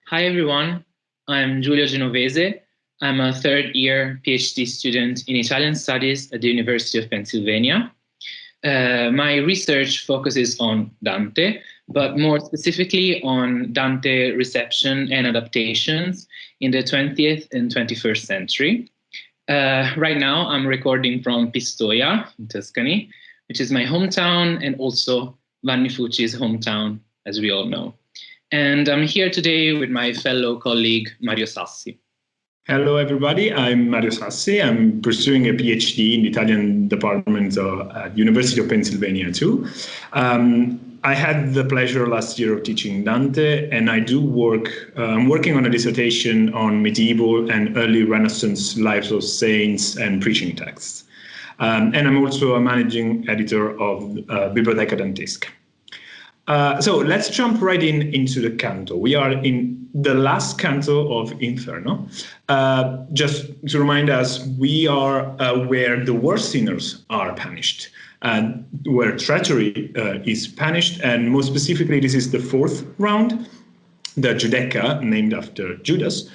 Hi everyone, I'm Giulio Genovese. I'm a third year PhD student in Italian studies at the University of Pennsylvania. My research focuses on Dante, but more specifically on Dante reception and adaptations in the 20th and 21st century. Right now, I'm recording from Pistoia in Tuscany, which is my hometown and also Vanni Fucci's hometown, as we all know. And I'm here today with my fellow colleague, Mario Sassi. Hello, everybody. I'm Mario Sassi. I'm pursuing a PhD in the Italian department at University of Pennsylvania, too. I had the pleasure last year of teaching Dante, and I do I'm working on a dissertation on medieval and early Renaissance lives of saints and preaching texts. And I'm also a managing editor of Biblioteca Dantesca. So let's jump right into the canto. We are in the last canto of Inferno. Just to remind us, we are where the worst sinners are punished, where treachery is punished, and more specifically, this is the fourth round, the Giudecca, named after Judas,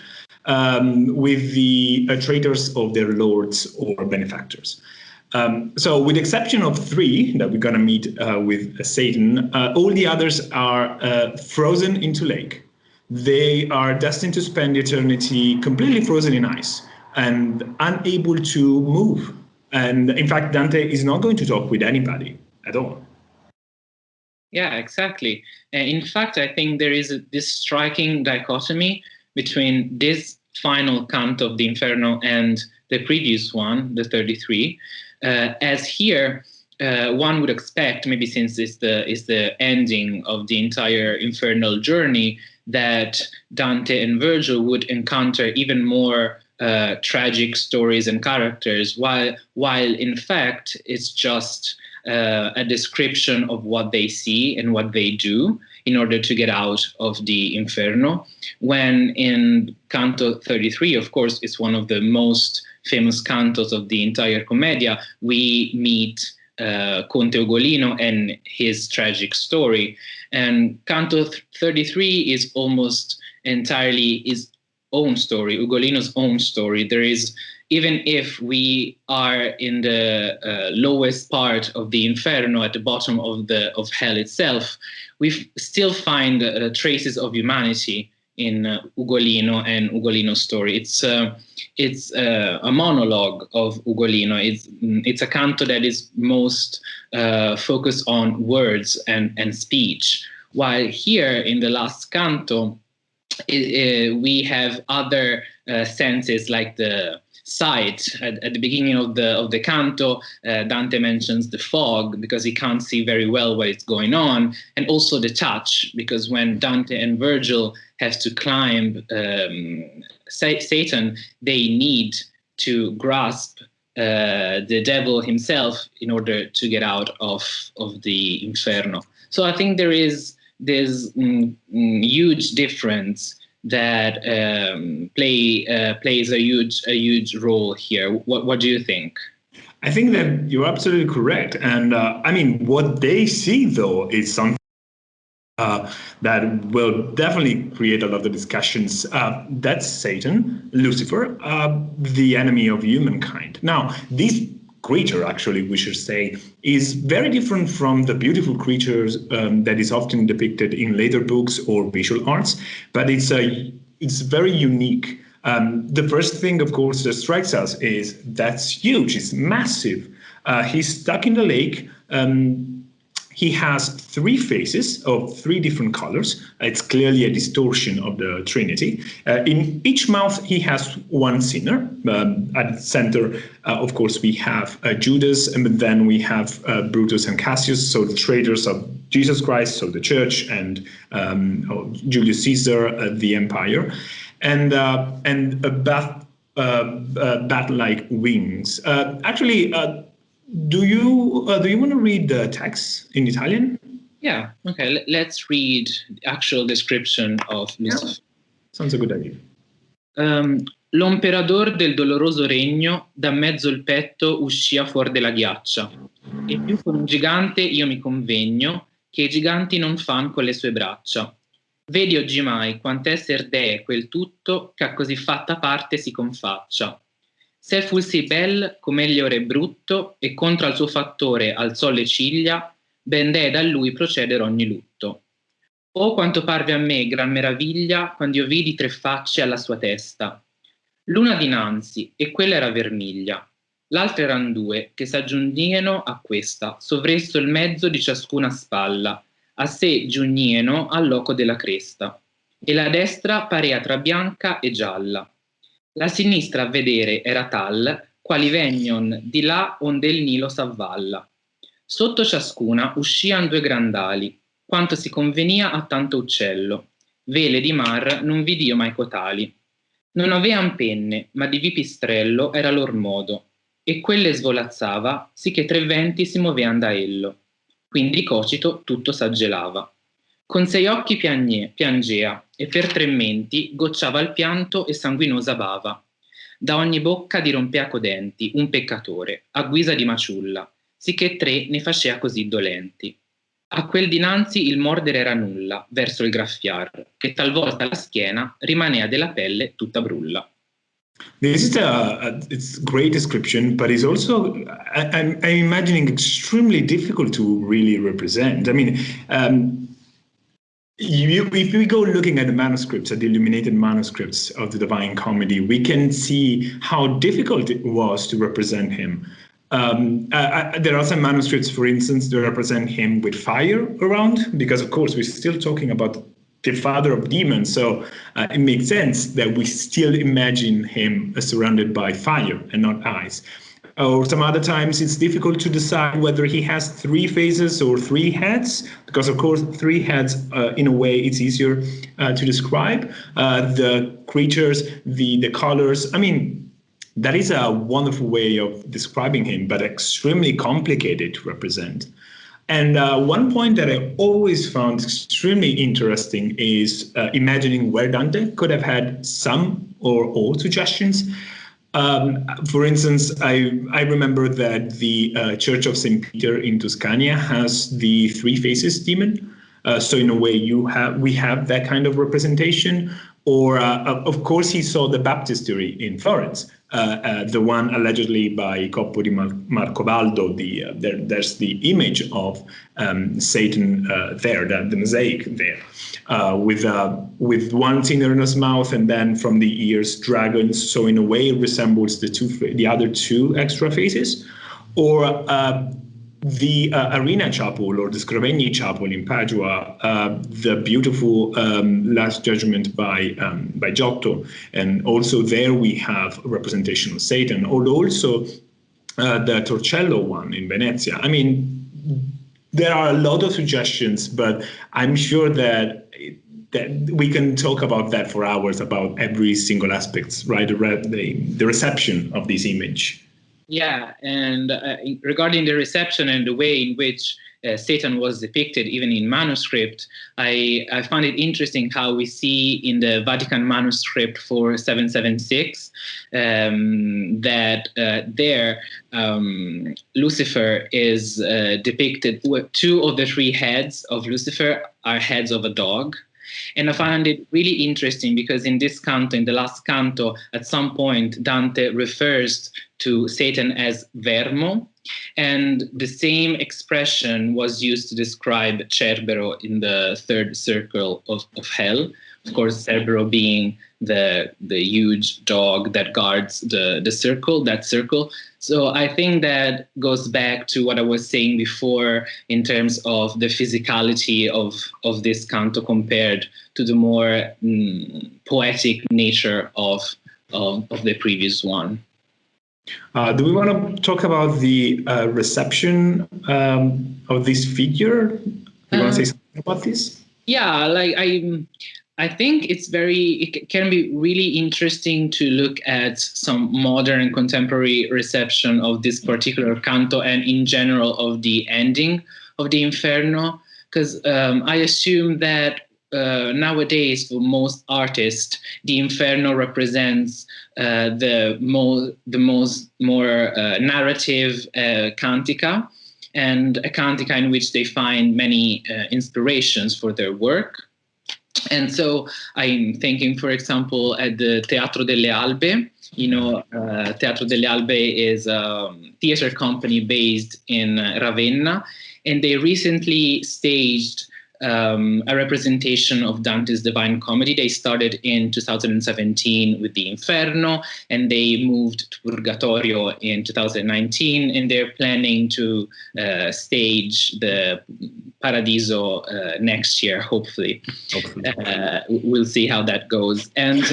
with the traitors of their lords or benefactors. So with the exception of three that we're going to meet with Satan, all the others are frozen into lake. They are destined to spend eternity completely frozen in ice and unable to move. And in fact, Dante is not going to talk with anybody at all. Yeah, exactly. In fact, I think there is this striking dichotomy between this final canto of the Inferno and the previous one, the 33. As here, one would expect, maybe since it's the ending of the entire infernal journey, that Dante and Virgil would encounter even more tragic stories and characters, while in fact it's just a description of what they see and what they do in order to get out of the Inferno. When in Canto 33, of course, it's one of the most famous cantos of the entire Commedia, we meet Conte Ugolino and his tragic story. And Canto 33 is almost entirely his own story, Ugolino's own story. There is, even if we are in the lowest part of the Inferno, at the bottom of hell itself, we still find traces of humanity in Ugolino and Ugolino's story. It's a monologue of Ugolino. It's a canto that is most focused on words and speech, while here in the last canto, we have other senses like the sight. At the beginning of the canto, Dante mentions the fog because he can't see very well what is going on, and also the touch, because when Dante and Virgil have to climb Satan, they need to grasp the devil himself in order to get out of the Inferno. So I think there is this huge difference that plays a huge role here. What do you think? I think that you're absolutely correct. And I mean, what they see, though, is something that will definitely create a lot of discussions. That's Satan, Lucifer, the enemy of humankind. Now, this creature, actually, we should say, is very different from the beautiful creatures that is often depicted in later books or visual arts, but it's very unique. The first thing, of course, that strikes us is that's huge, it's massive. He's stuck in the lake. He has three faces of three different colors. It's clearly a distortion of the Trinity. In each mouth, he has one sinner. At the center, of course, we have Judas, and then we have Brutus and Cassius, so the traitors of Jesus Christ, so the church, and Julius Caesar, the empire, and bat-like wings. Do you want to read the text in Italian? Yeah, okay, let's read the actual description of Lucifer. Yeah. Sounds a good idea. L'imperador del doloroso regno da mezzo il petto uscia fuor della ghiaccia, e più con un gigante io mi convegno, che i giganti non fan con le sue braccia. Vedi oggimai quant'esser dee quel tutto che a così fatta parte si confaccia. Se fu sì bel com'egli ora è brutto e contro al suo fattore alzò le ciglia, ben dee da lui proceder ogni lutto. Oh quanto parve a me gran meraviglia quando io vidi tre facce alla sua testa. L'una dinanzi e quella era vermiglia, l'altra eran due che s'aggiungieno a questa, sovresto il mezzo di ciascuna spalla, a sé giugnieno al loco della cresta, e la destra parea tra bianca e gialla. La sinistra a vedere era tal, quali vegnon di là onde il Nilo s'avvalla. Sotto ciascuna uscian due grandali, quanto si convenia a tanto uccello. Vele di mar non vidio mai cotali. Non avean penne, ma di pipistrello era lor modo, e quelle svolazzava, sì che tre venti si movean da ello. Quindi cocito tutto s'aggelava. Con sei occhi piangea, e per tre menti gocciava il pianto e sanguinosa bava. Da ogni bocca dirompea codenti un peccatore, a guisa di maciulla, sicché tre ne facea così dolenti. A quel dinanzi il mordere era nulla, verso il graffiar, che talvolta la schiena rimanea della pelle tutta brulla. This is it's great description, but it's also I'm imagining extremely difficult to really represent. I mean, if we go looking at the manuscripts, at the illuminated manuscripts of the Divine Comedy, we can see how difficult it was to represent him. There are some manuscripts, for instance, that represent him with fire around, because of course we're still talking about the father of demons, so it makes sense that we still imagine him surrounded by fire and not ice. Or some other times it's difficult to decide whether he has three faces or three heads, because of course three heads, in a way, it's easier to describe. The creatures, the colors, I mean, that is a wonderful way of describing him, but extremely complicated to represent. And one point that I always found extremely interesting is imagining where Dante could have had some or all suggestions. For instance, I remember that the Church of St. Peter in Tuscania has the three faces demon. So in a way, we have that kind of representation. Or, of course, he saw the baptistery in Florence, the one allegedly by Coppo di Marcobaldo. There's the image of Satan there, the mosaic there, with one finger in his mouth and then from the ears dragons. So in a way, it resembles the other two extra faces. Or the Arena Chapel or the Scrovegni Chapel in Padua, the beautiful Last Judgment by Giotto, and also there we have a representation of Satan, or also the Torcello one in Venezia. I mean, there are a lot of suggestions, but I'm sure that we can talk about that for hours, about every single aspect, right? The reception of this image. Yeah, and regarding the reception and the way in which Satan was depicted, even in manuscript, I found it interesting how we see in the Vatican manuscript for 776 that there Lucifer is depicted. Two of the three heads of Lucifer are heads of a dog. And I found it really interesting because in this canto, in the last canto, at some point, Dante refers to Satan as vermo, and the same expression was used to describe Cerbero in the third circle of hell. Of course, Cerbero being the huge dog that guards the circle, that circle. So I think that goes back to what I was saying before in terms of the physicality of this canto compared to the more poetic nature of the previous one. Do we want to talk about the reception of this figure? Do you want to say something about this? Yeah, like I think it can be really interesting to look at some modern and contemporary reception of this particular canto and in general of the ending of the Inferno, because I assume that nowadays for most artists, the Inferno represents the more narrative cantica, and a cantica in which they find many inspirations for their work. And so I'm thinking, for example, at the Teatro delle Albe. Teatro delle Albe is a theater company based in Ravenna, and they recently staged a representation of Dante's Divine Comedy. They started in 2017 with the Inferno, and they moved to Purgatorio in 2019, and they're planning to stage the Paradiso next year, hopefully. We'll see how that goes. And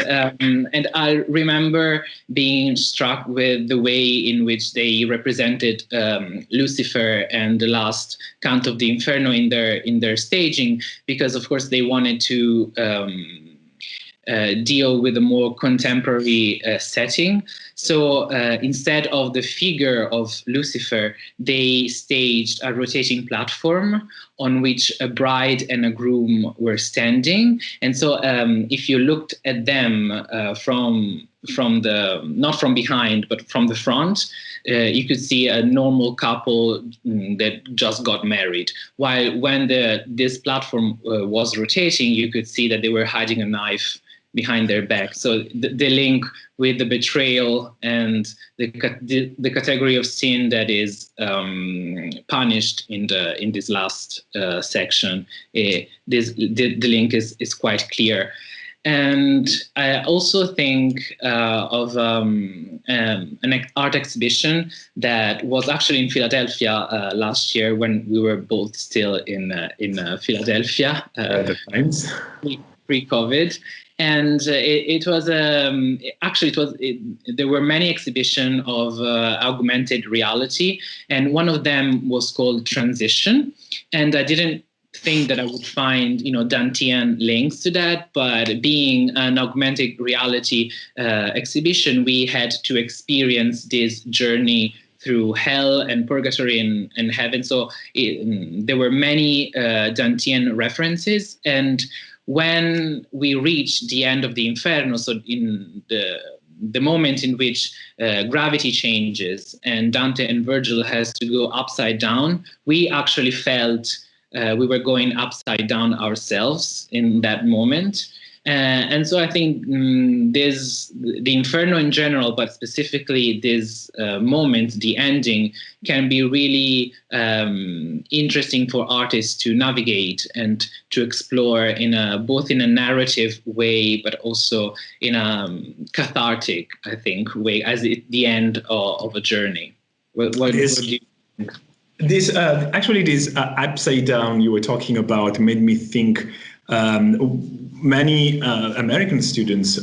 I remember being struck with the way in which they represented Lucifer and the last Canto of the Inferno in their staging, because of course they wanted to deal with a more contemporary setting. So instead of the figure of Lucifer, they staged a rotating platform on which a bride and a groom were standing. And so if you looked at them from the, not from behind, but from the front, you could see a normal couple that just got married. While when this platform was rotating, you could see that they were hiding a knife behind their back. So the link with the betrayal and the category of sin that is punished in this last section, the link is quite clear. And I also think of an art exhibition that was actually in Philadelphia last year when we were both still in Philadelphia. At the times. Pre-COVID. And it was there were many exhibitions of augmented reality, and one of them was called Transition. And I didn't think that I would find, Dantean links to that, but being an augmented reality exhibition, we had to experience this journey through hell and purgatory and heaven. So there were many Dantean references, and when we reach the end of the Inferno, so in the moment in which gravity changes and Dante and Virgil has to go upside down, we actually felt we were going upside down ourselves in that moment. And so I think the Inferno in general, but specifically this moment, the ending, can be really interesting for artists to navigate and to explore both in a narrative way, but also in a cathartic, I think, way, as the end of a journey. What do you think? This upside down you were talking about made me think many American students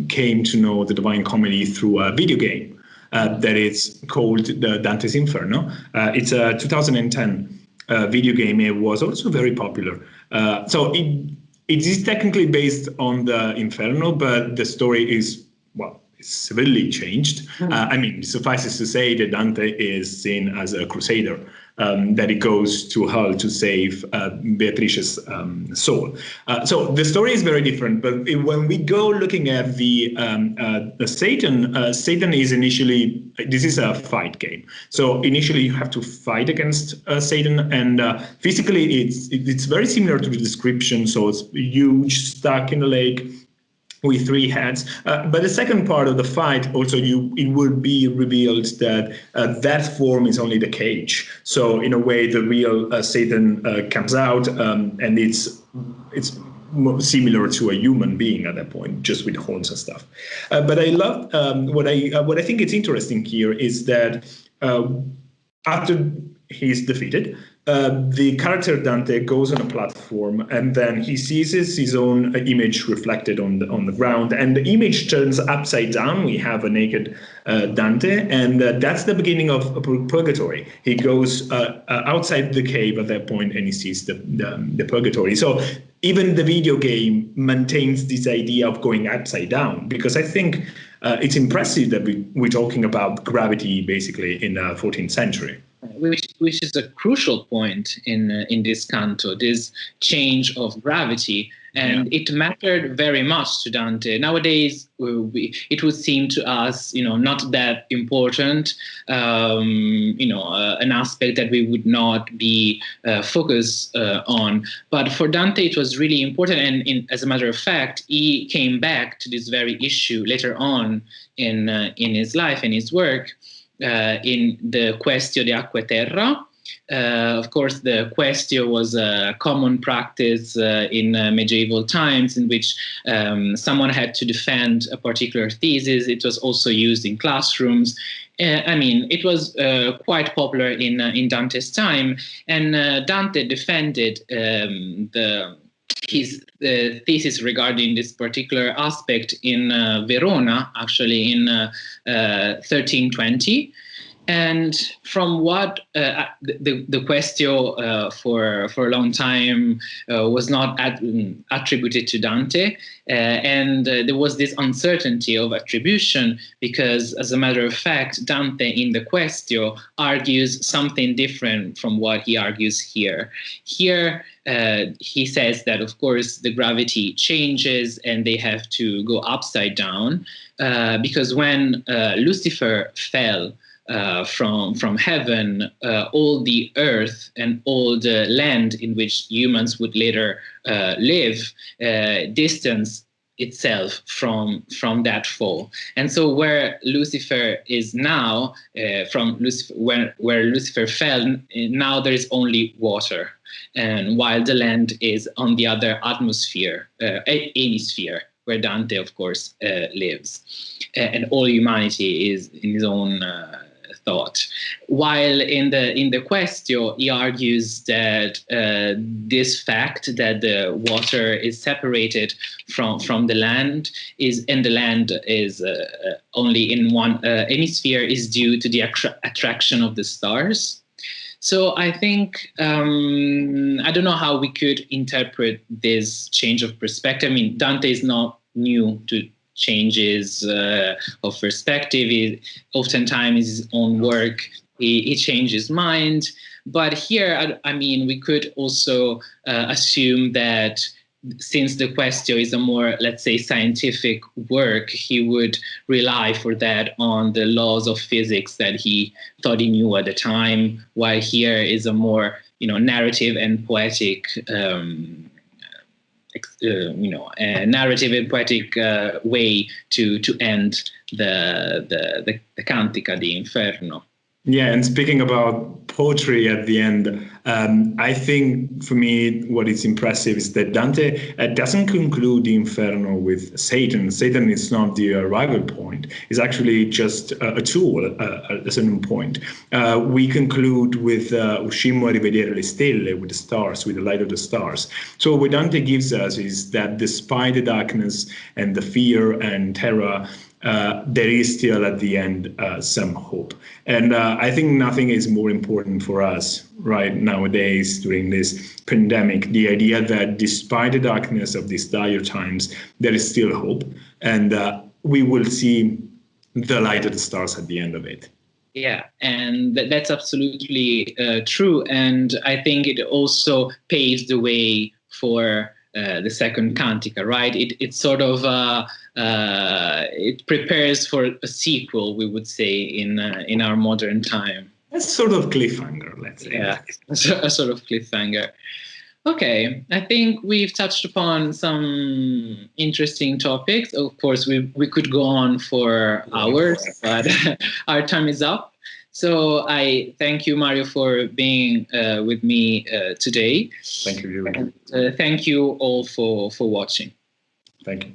came to know the Divine Comedy through a video game that is called the Dante's Inferno. It's a 2010 video game. It was also very popular. So it is technically based on the Inferno, but the story is, severely changed. I mean, suffices to say that Dante is seen as a crusader, that he goes to hell to save Beatrice's soul. So the story is very different. But when we go looking at the Satan, Satan is initially, this is a fight game. So initially you have to fight against Satan, and physically it's very similar to the description. So it's huge, stuck in the lake, with three heads. But the second part of the fight, also, it will be revealed that that form is only the cage. So in a way, the real Satan comes out, and it's similar to a human being at that point, just with horns and stuff. But I love what I think it's interesting here is that after he's defeated, the character Dante goes on a platform, and then he sees his own image reflected on the ground, and the image turns upside down. We have a naked Dante, and that's the beginning of purgatory. He goes outside the cave at that point, and he sees the purgatory. So even the video game maintains this idea of going upside down, because I think it's impressive that we're talking about gravity basically in the 14th century. which is a crucial point in this canto, this change of gravity, and it mattered very much to Dante. Nowadays, it would seem to us, not that important, an aspect that we would not be focused on. But for Dante, it was really important, and as a matter of fact, he came back to this very issue later on in his life and his work. In the Quaestio de Acqua e Terra. Of course, the Quaestio was a common practice in medieval times in which someone had to defend a particular thesis. It was also used in classrooms. It was quite popular in Dante's time, and Dante defended his thesis regarding this particular aspect in Verona, actually in 1320. And from what the Quaestio for a long time was not attributed to Dante, and there was this uncertainty of attribution because, as a matter of fact, Dante in the Quaestio argues something different from what he argues here. Here, he says that, of course, the gravity changes and they have to go upside down because when Lucifer fell from heaven, all the earth and all the land in which humans would later live distance itself from that fall. And so where Lucifer is now, from Lucifer, where Lucifer fell, now there is only water, and while the land is on the other atmosphere, hemisphere, where Dante, of course, lives, and all humanity is in his own thought. While in the Quaestio, he argues that this fact that the water is separated from the land and the land is only in one hemisphere is due to the attraction of the stars. So I think, I don't know how we could interpret this change of perspective. Dante is not new to changes of perspective. Oftentimes his own work, he changes his mind. But here, we could also assume that since the Quaestio is a more, let's say, scientific work, he would rely for that on the laws of physics that he thought he knew at the time, while here is a more, narrative and poetic a narrative and poetic way to end the Cantica di Inferno. Yeah, and speaking about poetry at the end, I think for me what is impressive is that Dante doesn't conclude the Inferno with Satan. Satan is not the arrival point. It's actually just a tool at a certain point. We conclude with Uscimmo a rivedere le stelle, with the stars, with the light of the stars. So what Dante gives us is that despite the darkness and the fear and terror, there is still at the end some hope. And I think nothing is more important for us right nowadays during this pandemic, the idea that despite the darkness of these dire times, there is still hope, and we will see the light of the stars at the end of it. Yeah, and that's absolutely true. And I think it also paves the way for the second Cantica, right? It sort of it prepares for a sequel, we would say, in our modern time. A sort of cliffhanger, let's say. Yeah, a sort of cliffhanger. Okay, I think we've touched upon some interesting topics. Of course, we could go on for hours, but our time is up. So I thank you, Mario, for being with me today. Thank you, Giulio. And thank you all for watching. Thank you.